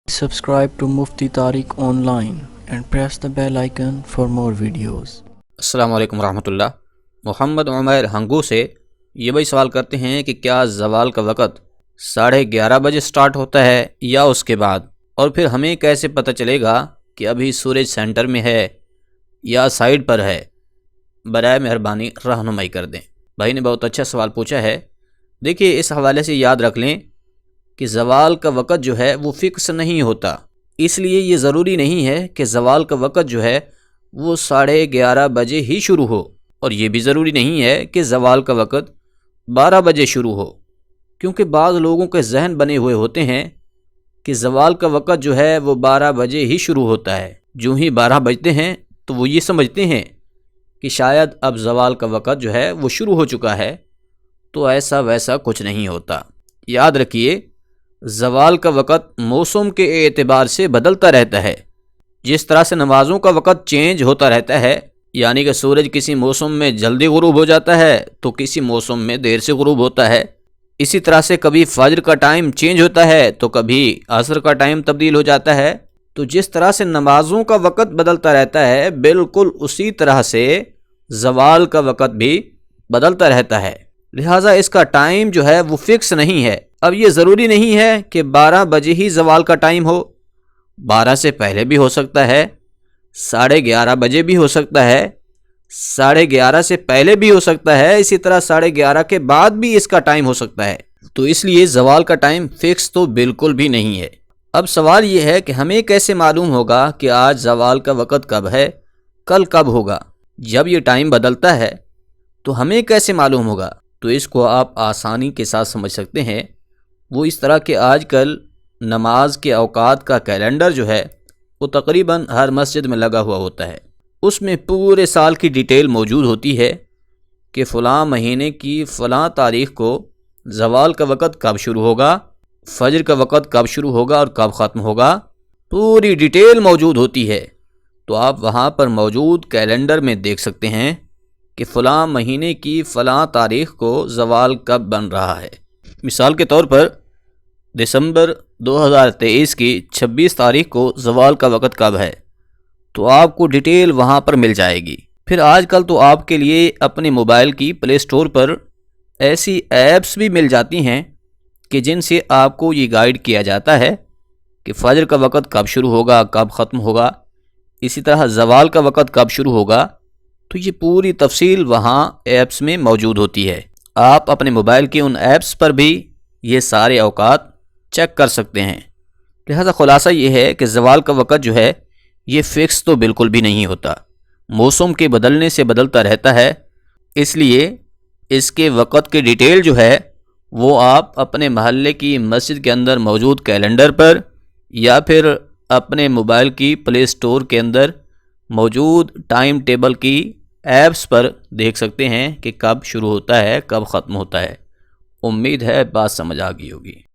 Subscribe to Mufti Tariq Online and press the bell icon for more videos. السلام علیکم ورحمۃ اللہ۔ محمد عمیر ہنگو سے یہ بھائی سوال کرتے ہیں کہ کیا زوال کا وقت 11:30 بجے سٹارٹ ہوتا ہے یا اس کے بعد، اور پھر ہمیں کیسے پتہ چلے گا کہ ابھی سورج سینٹر میں ہے یا سائیڈ پر ہے؟ برائے مہربانی رہنمائی کر دیں۔ بھائی نے بہت اچھا سوال پوچھا ہے۔ دیکھیے، اس حوالے سے یاد رکھ لیں کہ زوال کا وقت جو ہے وہ فکس نہیں ہوتا، اس لیے یہ ضروری نہیں ہے کہ زوال کا وقت جو ہے وہ 11:30 بجے ہی شروع ہو، اور یہ بھی ضروری نہیں ہے کہ زوال کا وقت 12 بجے شروع ہو، کیونکہ بعض لوگوں کے ذہن بنے ہوئے ہوتے ہیں کہ زوال کا وقت جو ہے وہ 12 بجے ہی شروع ہوتا ہے۔ جو ہی 12 بجتے ہیں تو وہ یہ سمجھتے ہیں کہ شاید اب زوال کا وقت جو ہے وہ شروع ہو چکا ہے، تو ایسا ویسا کچھ نہیں ہوتا۔ یاد رکھیے، زوال کا وقت موسم کے اعتبار سے بدلتا رہتا ہے، جس طرح سے نمازوں کا وقت چینج ہوتا رہتا ہے، یعنی کہ سورج کسی موسم میں جلدی غروب ہو جاتا ہے تو کسی موسم میں دیر سے غروب ہوتا ہے۔ اسی طرح سے کبھی فجر کا ٹائم چینج ہوتا ہے تو کبھی عصر کا ٹائم تبدیل ہو جاتا ہے۔ تو جس طرح سے نمازوں کا وقت بدلتا رہتا ہے، بالکل اسی طرح سے زوال کا وقت بھی بدلتا رہتا ہے، لہٰذا اس کا ٹائم جو ہے وہ فکس نہیں ہے۔ اب یہ ضروری نہیں ہے کہ 12 بجے ہی زوال کا ٹائم ہو، 12 سے پہلے بھی ہو سکتا ہے، 11:30 بجے بھی ہو سکتا ہے، 11:30 سے پہلے بھی ہو سکتا ہے، اسی طرح 11:30 کے بعد بھی اس کا ٹائم ہو سکتا ہے۔ تو اس لیے زوال کا ٹائم فکس تو بالکل بھی نہیں ہے۔ اب سوال یہ ہے کہ ہمیں کیسے معلوم ہوگا کہ آج زوال کا وقت کب ہے، کل کب ہوگا؟ جب یہ ٹائم بدلتا ہے تو ہمیں کیسے معلوم ہوگا؟ تو اس کو آپ آسانی کے ساتھ سمجھ سکتے ہیں۔ وہ اس طرح کہ آج کل نماز کے اوقات کا کیلنڈر جو ہے وہ تقریباً ہر مسجد میں لگا ہوا ہوتا ہے۔ اس میں پورے سال کی ڈیٹیل موجود ہوتی ہے کہ فلاں مہینے کی فلاں تاریخ کو زوال کا وقت کب شروع ہوگا، فجر کا وقت کب شروع ہوگا اور کب ختم ہوگا، پوری ڈیٹیل موجود ہوتی ہے۔ تو آپ وہاں پر موجود کیلنڈر میں دیکھ سکتے ہیں کہ فلاں مہینے کی فلاں تاریخ کو زوال کب بن رہا ہے۔ مثال کے طور پر دسمبر 2023 کی 26 تاریخ کو زوال کا وقت کب ہے، تو آپ کو ڈیٹیل وہاں پر مل جائے گی۔ پھر آج کل تو آپ کے لیے اپنے موبائل کی پلے اسٹور پر ایسی ایپس بھی مل جاتی ہیں کہ جن سے آپ کو یہ گائیڈ کیا جاتا ہے کہ فجر کا وقت کب شروع ہوگا، کب ختم ہوگا، اسی طرح زوال کا وقت کب شروع ہوگا۔ تو یہ پوری تفصیل وہاں ایپس میں موجود ہوتی ہے۔ آپ اپنے موبائل کی ان ایپس پر بھی یہ سارے اوقات چیک کر سکتے ہیں۔ لہذا خلاصہ یہ ہے کہ زوال کا وقت جو ہے یہ فکس تو بالکل بھی نہیں ہوتا، موسم کے بدلنے سے بدلتا رہتا ہے، اس لیے اس کے وقت کی ڈیٹیل جو ہے وہ آپ اپنے محلے کی مسجد کے اندر موجود کیلنڈر پر یا پھر اپنے موبائل کی پلے اسٹور کے اندر موجود ٹائم ٹیبل کی ایپس پر دیکھ سکتے ہیں کہ کب شروع ہوتا ہے، کب ختم ہوتا ہے۔ امید ہے بات سمجھ آ گئی ہوگی۔